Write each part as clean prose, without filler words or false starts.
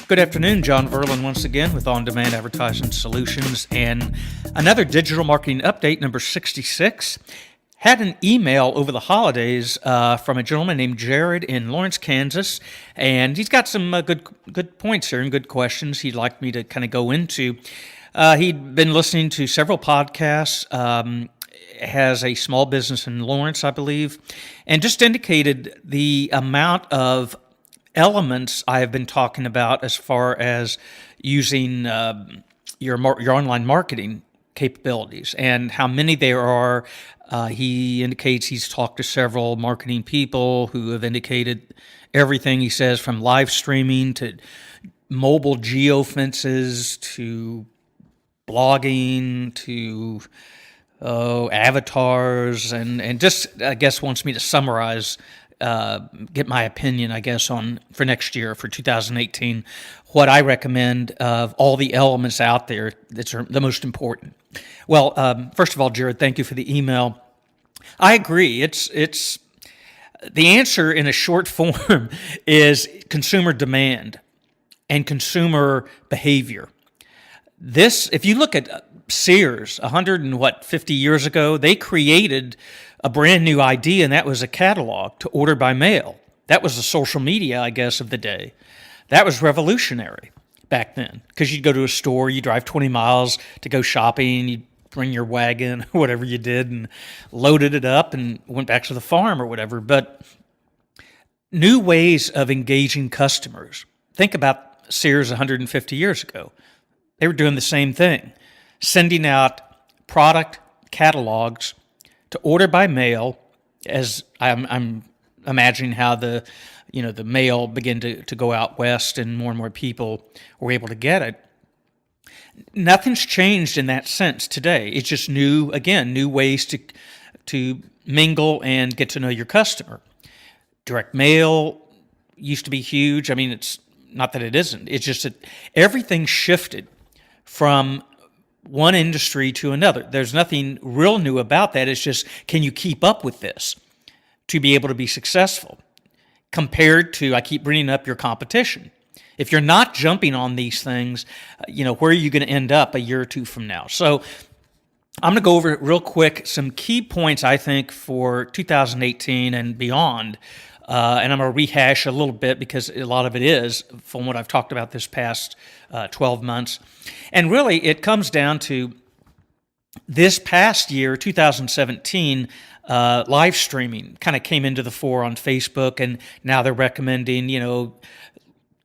Good afternoon, John Verlin once again with On-Demand Advertising Solutions and another digital marketing update, number 66. Had an email over the holidays from a gentleman named Jared in Lawrence, Kansas, and he's got some good points here and good questions he'd like me to kind of go into. He'd been listening to several podcasts, has a small business in Lawrence, I believe, and just indicated the amount of elements I have been talking about as far as using your online marketing capabilities and how many there are. He indicates he's talked to several marketing people who have indicated everything, he says, from live streaming to mobile geofences to blogging to avatars, and just, I guess, wants me to summarize, get my opinion, I guess, on for next year, for 2018, what I recommend of all the elements out there that are the most important. Well, first of all, Jared, thank you for the email. I agree. It's the answer in a short form is consumer demand and consumer behavior. This, if you look at Sears, 150 years ago, they created a brand new idea, and that was a catalog to order by mail. That was the social media, I guess, of the day. That was revolutionary back then, because you'd go to a store, you drive 20 miles to go shopping, you'd bring your wagon or whatever you did and loaded it up and went back to the farm or whatever. But new ways of engaging customers. Think about Sears 150 years ago. They were doing the same thing, sending out product catalogs to order by mail, as I'm imagining how the mail began to go out west and more people were able to get it. Nothing's changed in that sense today. It's just new ways to mingle and get to know your customer. Direct mail used to be huge. I mean, it's not that it isn't. It's just that everything shifted from one industry to another. There's nothing real new about that. It's just, can you keep up with this to be able to be successful? Compared to, I keep bringing up your competition. If you're not jumping on these things, where are you going to end up a year or two from now? So I'm going to go over it real quick, some key points, I think, for 2018 and beyond. And I'm going to rehash a little bit because a lot of it is from what I've talked about this past 12 months. And really, it comes down to this past year, 2017, live streaming kind of came into the fore on Facebook, and now they're recommending,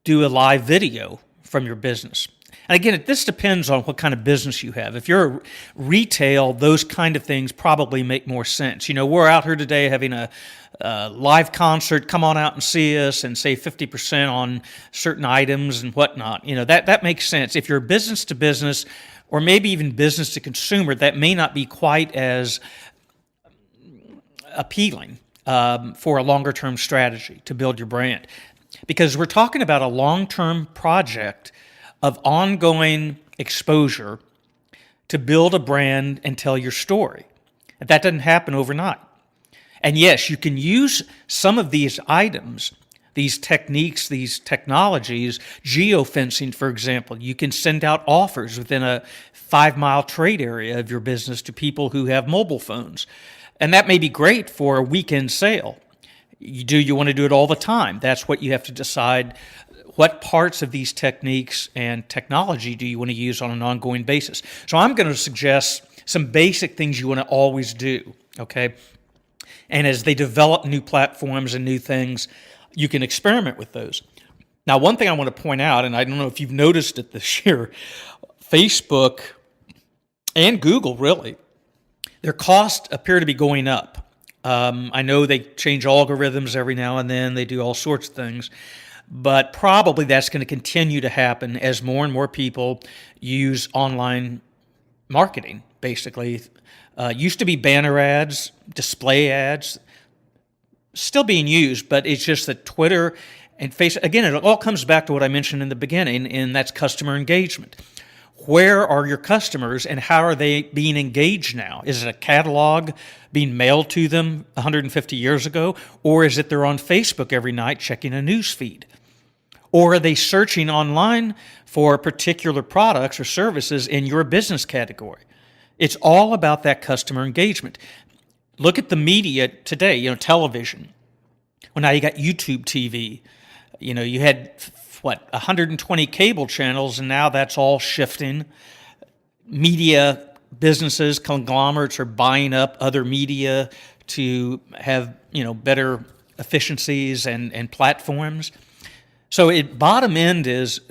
do a live video from your business. And again, this depends on what kind of business you have. If you're retail, those kind of things probably make more sense. We're out here today having a live concert. Come on out and see us and save 50% on certain items and whatnot. That makes sense. If you're business to business or maybe even business to consumer, that may not be quite as appealing for a longer term strategy to build your brand, because we're talking about a long-term project of ongoing exposure to build a brand and tell your story. And that doesn't happen overnight. And yes, you can use some of these items, these techniques, these technologies, geofencing, for example. You can send out offers within a 5-mile trade area of your business to people who have mobile phones. And that may be great for a weekend sale. You want to do it all the time? That's what you have to decide. What parts of these techniques and technology do you want to use on an ongoing basis? So I'm going to suggest some basic things you want to always do, okay? And as they develop new platforms and new things, you can experiment with those. Now, one thing I want to point out, and I don't know if you've noticed it this year, Facebook and Google, really, their costs appear to be going up. I know they change algorithms every now and then. They do all sorts of things. But probably that's going to continue to happen as more and more people use online marketing, basically. Used to be banner ads, display ads, still being used, but it's just that Twitter and Facebook, again, it all comes back to what I mentioned in the beginning, and that's customer engagement. Where are your customers and how are they being engaged now? Is it a catalog being mailed to them 150 years ago? Or is it they're on Facebook every night checking a news feed? Or are they searching online for particular products or services in your business category? It's all about that customer engagement. Look at the media today, television. Well, now you got YouTube TV. You had, 120 cable channels, and now that's all shifting. Media businesses, conglomerates are buying up other media to have, better efficiencies and platforms. So bottom end is,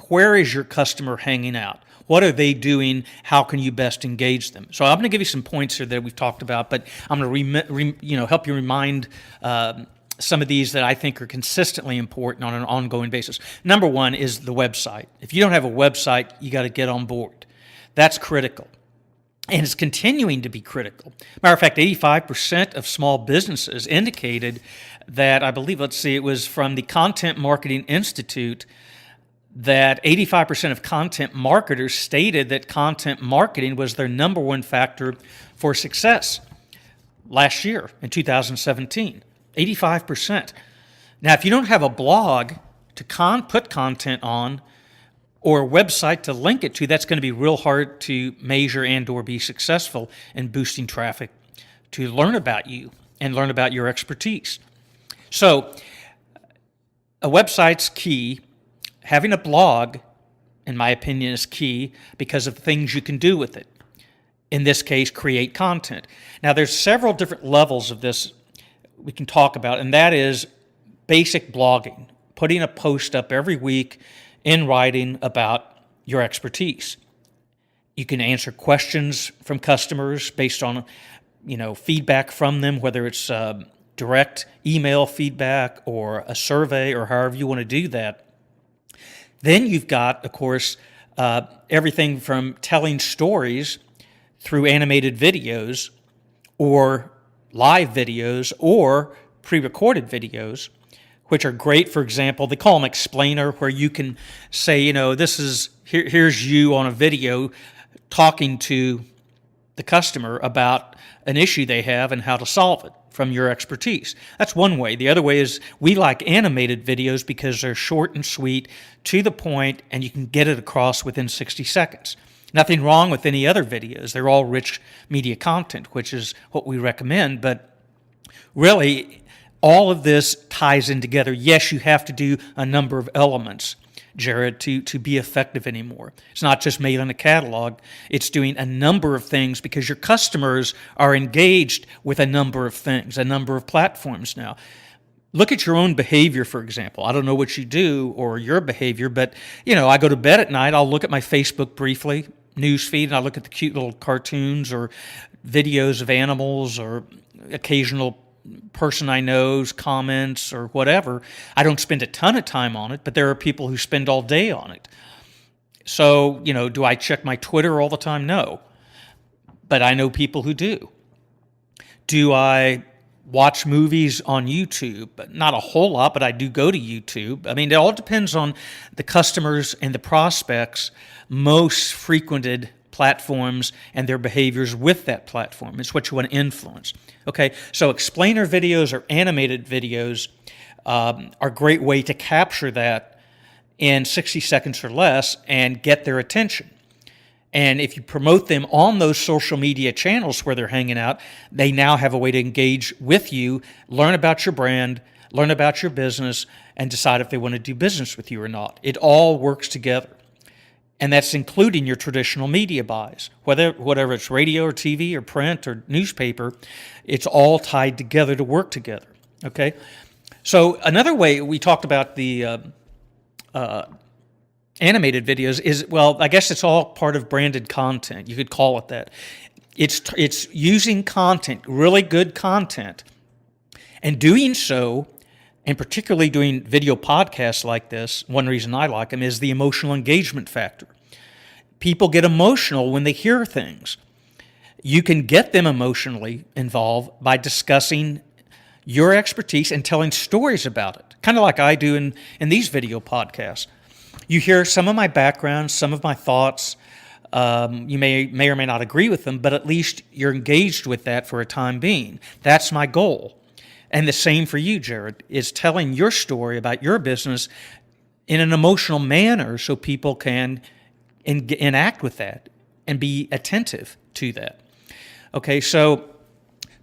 where is your customer hanging out? What are they doing? How can you best engage them? So I'm going to give you some points here that we've talked about, but I'm going to help you remind some of these that I think are consistently important on an ongoing basis. Number one is the website. If you don't have a website, you got to get on board. That's critical. And it's continuing to be critical. Matter of fact, 85% of small businesses indicated that, I believe, it was from the Content Marketing Institute, that 85% of content marketers stated that content marketing was their number one factor for success last year in 2017. 85%. Now, if you don't have a blog to put content on or a website to link it to, that's going to be real hard to measure and or be successful in boosting traffic to learn about you and learn about your expertise. So a website's key. Having a blog, in my opinion, is key because of the things you can do with it. In this case, create content. Now, there's several different levels of this we can talk about, and that is basic blogging, putting a post up every week in writing about your expertise. You can answer questions from customers based on, feedback from them, whether it's direct email feedback or a survey or however you want to do that. Then you've got, of course, everything from telling stories through animated videos or live videos or pre-recorded videos, which are great. For example, they call them explainer, where you can say, here's you on a video talking to the customer about an issue they have and how to solve it from your expertise. That's one way. The other way is we like animated videos because they're short and sweet, to the point, and you can get it across within 60 seconds. Nothing wrong with any other videos. They're all rich media content, which is what we recommend. But really, all of this ties in together. Yes, you have to do a number of elements, Jared, to be effective anymore. It's not just mailing a catalog. It's doing a number of things because your customers are engaged with a number of things, a number of platforms now. Look at your own behavior, for example. I don't know what you do or your behavior, but, I go to bed at night, I'll look at my Facebook briefly, newsfeed, and I look at the cute little cartoons or videos of animals or occasional person I know's comments or whatever. I don't spend a ton of time on it, but there are people who spend all day on it. So, do I check my Twitter all the time? No. But I know people who do. Do I watch movies on YouTube? Not a whole lot, but I do go to YouTube. I mean, it all depends on the customers and the prospects' most frequented platforms and their behaviors with that platform. It's what you want to influence. Okay, so explainer videos or animated videos are a great way to capture that in 60 seconds or less and get their attention. And if you promote them on those social media channels where they're hanging out, they now have a way to engage with you, learn about your brand, learn about your business, and decide if they want to do business with you or not. It all works together. And that's including your traditional media buys, whatever it's radio or TV or print or newspaper, it's all tied together to work together, okay? So another way we talked about the animated videos is, I guess it's all part of branded content. You could call it that. It's using content, really good content, and doing so, and particularly doing video podcasts like this, one reason I like them is the emotional engagement factor. People get emotional when they hear things. You can get them emotionally involved by discussing your expertise and telling stories about it, kind of like I do in these video podcasts. You hear some of my background, some of my thoughts. You may or may not agree with them, but at least you're engaged with that for a time being. That's my goal. And the same for you, Jared, is telling your story about your business in an emotional manner so people can enact with that and be attentive to that. Okay, so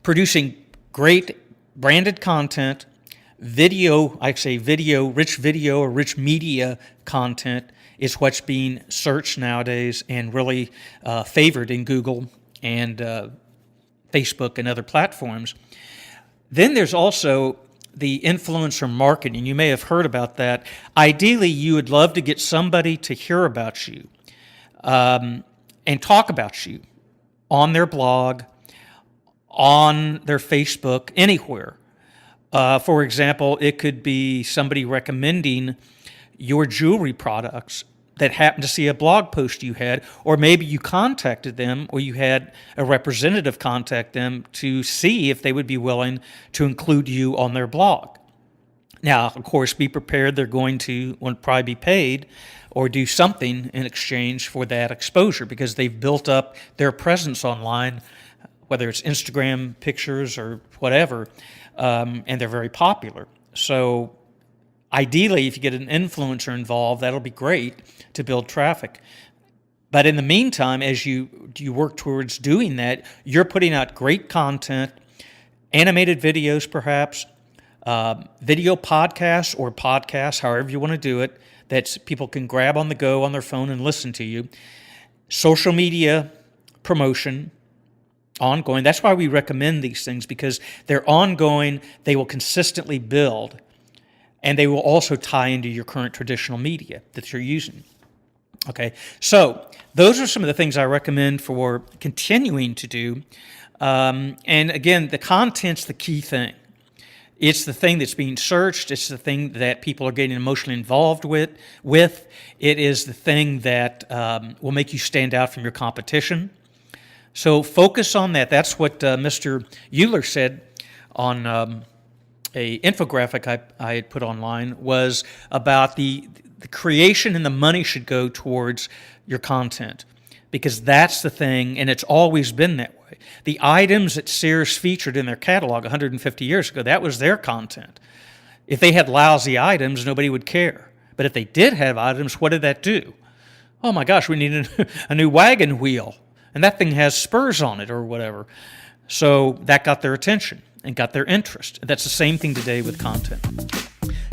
producing great branded content, video, I say video, rich video or rich media content is what's being searched nowadays and really favored in Google and Facebook and other platforms. Then there's also the influencer marketing. You may have heard about that. Ideally, you would love to get somebody to hear about you and talk about you on their blog, on their Facebook, anywhere. For example, it could be somebody recommending your jewelry products that happened to see a blog post you had, or maybe you contacted them or you had a representative contact them to see if they would be willing to include you on their blog. Now, of course, be prepared. They're going to probably be paid or do something in exchange for that exposure because they've built up their presence online, whether it's Instagram pictures or whatever, and they're very popular. So ideally, if you get an influencer involved, that'll be great to build traffic. But in the meantime, as you work towards doing that, you're putting out great content, animated videos perhaps, video podcasts or podcasts, however you want to do it, that people can grab on the go on their phone and listen to you. Social media promotion, ongoing. That's why we recommend these things, because they're ongoing, they will consistently build, and they will also tie into your current traditional media that you're using. Okay, so those are some of the things I recommend for continuing to do. And again, the content's the key thing. It's the thing that's being searched. It's the thing that people are getting emotionally involved with. It is the thing that will make you stand out from your competition. So focus on that. That's what Mr. Euler said on a infographic I had put online, was about the creation, and the money should go towards your content, because that's the thing, and it's always been that way. The items that Sears featured in their catalog 150 years ago, that was their content. If they had lousy items, nobody would care. But if they did have items, what did that do? Oh my gosh, we need a new wagon wheel, and that thing has spurs on it or whatever. So that got their attention and got their interest. That's the same thing today with content.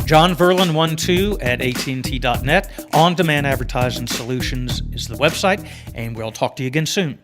John Verlin 12 at AT&T.net. On Demand Advertising Solutions is the website, and we'll talk to you again soon.